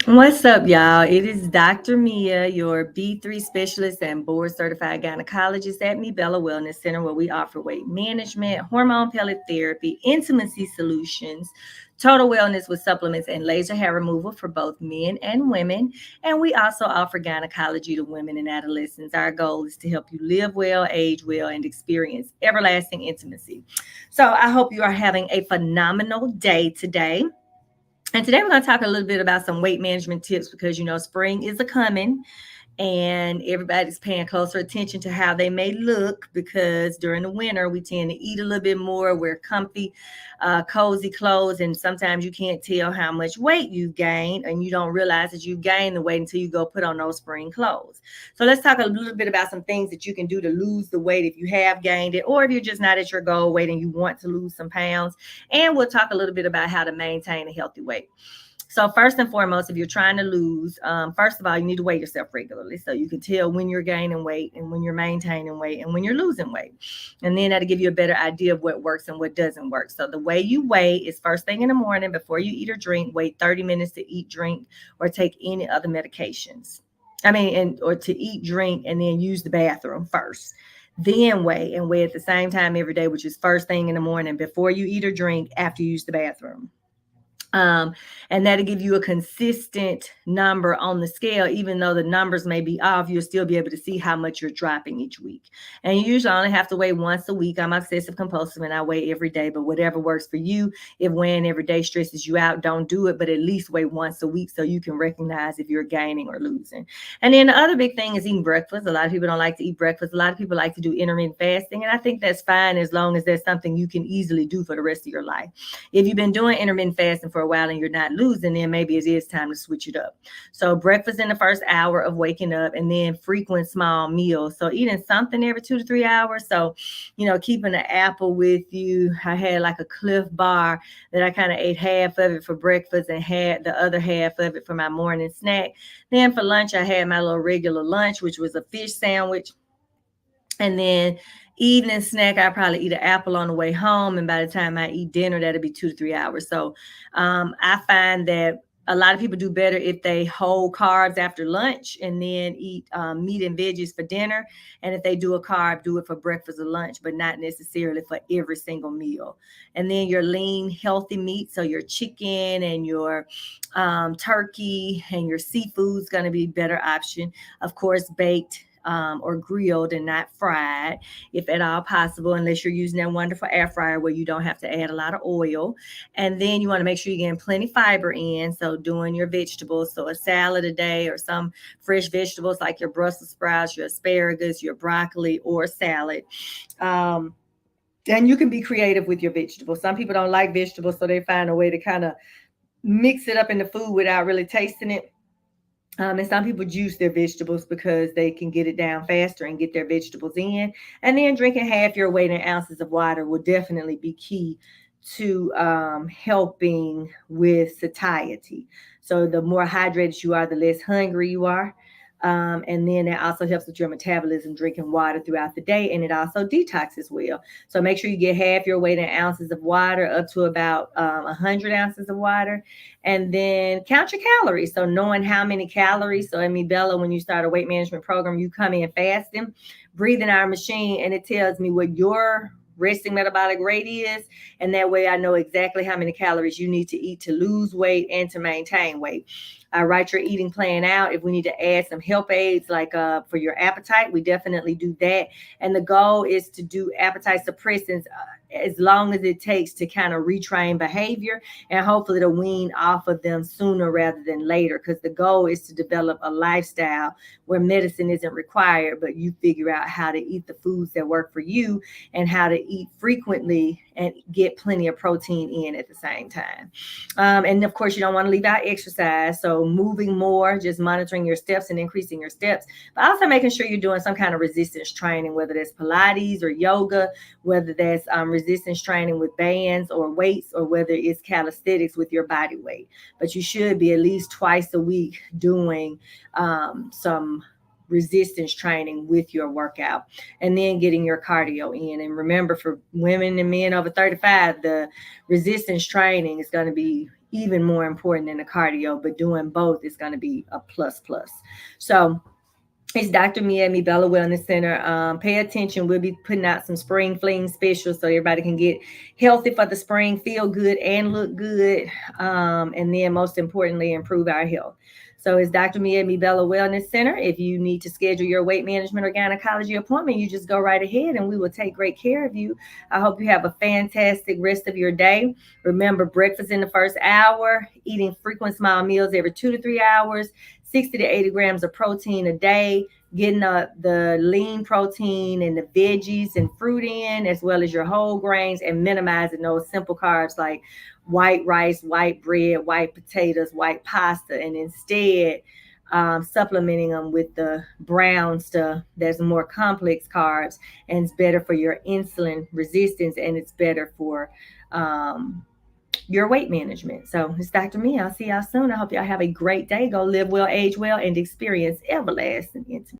What's up, y'all? It is Dr. Mia, your B3 specialist and board certified gynecologist at Me Bella Wellness Center, where we offer weight management, hormone pellet therapy, intimacy solutions, total wellness with supplements, and laser hair removal for both men and women. And we also offer gynecology to women and adolescents. Our goal is to help you live well, age well, and experience everlasting intimacy. So I hope you are having a phenomenal day today. And today we're going to talk a little bit about some weight management tips because spring is a coming and everybody's paying closer attention to how they may look because during the winter we tend to eat a little bit more, wear comfy, cozy clothes, and sometimes you can't tell how much weight you've gained and you don't realize that you've gained the weight until you go put on those spring clothes. So let's talk a little bit about some things that you can do to lose the weight if you have gained it or if you're just not at your goal weight and you want to lose some pounds. And we'll talk a little bit about how to maintain a healthy weight. So first and foremost, if you're trying to lose, first of all, you need to weigh yourself regularly so you can tell when you're gaining weight and when you're maintaining weight and when you're losing weight. And then that'll give you a better idea of what works and what doesn't work. So the way you weigh is first thing in the morning before you eat or drink, wait 30 minutes to eat, drink, or take any other medications. Or to eat, drink, and then use the bathroom first. Then weigh and weigh at the same time every day, which is first thing in the morning before you eat or drink, after you use the bathroom. Um, and that'll give you a consistent number on the scale. Even though the numbers may be off, you'll still be able to see how much you're dropping each week. And you usually only have to weigh once a week. I'm obsessive compulsive and I weigh every day, but whatever works for you. If weighing every day stresses you out, don't do it, but at least weigh once a week so you can recognize if you're gaining or losing. And then the other big thing is eating breakfast. A lot of people don't like to eat breakfast. A lot of people like to do intermittent fasting, and I think that's fine as long as that's something you can easily do for the rest of your life. If you've been doing intermittent fasting for a while and you're not losing, then maybe it is time to switch it up. So breakfast in the first hour of waking up, and then frequent small meals. So eating something every 2 to 3 hours. So, keeping an apple with you. I had like a Cliff Bar that I kind of ate half of it for breakfast and had the other half of it for my morning snack. Then for lunch, I had my little regular lunch, which was a fish sandwich. And then evening snack, I probably eat an apple on the way home. And by the time I eat dinner, that'll be 2 to 3 hours. So I find that a lot of people do better if they hold carbs after lunch and then eat meat and veggies for dinner. And if they do a carb, do it for breakfast or lunch, but not necessarily for every single meal. And then your lean, healthy meat. So your chicken and your turkey and your seafood's going to be a better option. Of course, baked or grilled and not fried, if at all possible, unless you're using that wonderful air fryer where you don't have to add a lot of oil. And then you want to make sure you're getting plenty fiber in. So doing your vegetables, so a salad a day or some fresh vegetables like your Brussels sprouts, your asparagus, your broccoli, or salad. Um, and you can be creative with your vegetables. Some people don't like vegetables, so they find a way to kind of mix it up in the food without really tasting it. And some people juice their vegetables because they can get it down faster and get their vegetables in. And then drinking half your weight in ounces of water will definitely be key to helping with satiety. So the more hydrated you are, the less hungry you are. And then it also helps with your metabolism, drinking water throughout the day, and it also detoxes well. So make sure you get half your weight in ounces of water up to about 100 ounces of water, and then count your calories. So knowing how many calories. So I mean, Bella, when you start a weight management program, you come in fasting, breathing our machine, and it tells me what your resting metabolic rate is. And that way I know exactly how many calories you need to eat to lose weight and to maintain weight. Write your eating plan out. If we need to add some help aids like for your appetite, we definitely do that. And the goal is to do appetite suppressants as long as it takes to kind of retrain behavior and hopefully to wean off of them sooner rather than later, because the goal is to develop a lifestyle where medicine isn't required, but you figure out how to eat the foods that work for you and how to eat frequently and get plenty of protein in at the same time. And of course, you don't want to leave out exercise. So moving more, just monitoring your steps and increasing your steps, but also making sure you're doing some kind of resistance training, whether that's Pilates or yoga, whether that's resistance training with bands or weights, or whether it's calisthenics with your body weight. But you should be at least twice a week doing some resistance training with your workout, and then getting your cardio in. And remember, for women and men over 35, the resistance training is going to be even more important than the cardio, but doing both is going to be a plus plus. So it's Dr. Mia at Me Bella Wellness Center. Pay attention. We'll be putting out some spring fling specials so everybody can get healthy for the spring, feel good, and look good. And then, most importantly, improve our health. So it's Dr. Mia at Me Bella Wellness Center. If you need to schedule your weight management or gynecology appointment, you just go right ahead and we will take great care of you. I hope you have a fantastic rest of your day. Remember, breakfast in the first hour, eating frequent small meals every 2 to 3 hours, 60 to 80 grams of protein a day, getting the lean protein and the veggies and fruit in, as well as your whole grains, and minimizing those simple carbs like white rice, white bread, white potatoes, white pasta, and instead supplementing them with the brown stuff that's more complex carbs, and it's better for your insulin resistance, and it's better for your weight management. So it's Dr. Me. I'll see y'all soon. I hope y'all have a great day. Go live well, age well, and experience everlasting intimacy.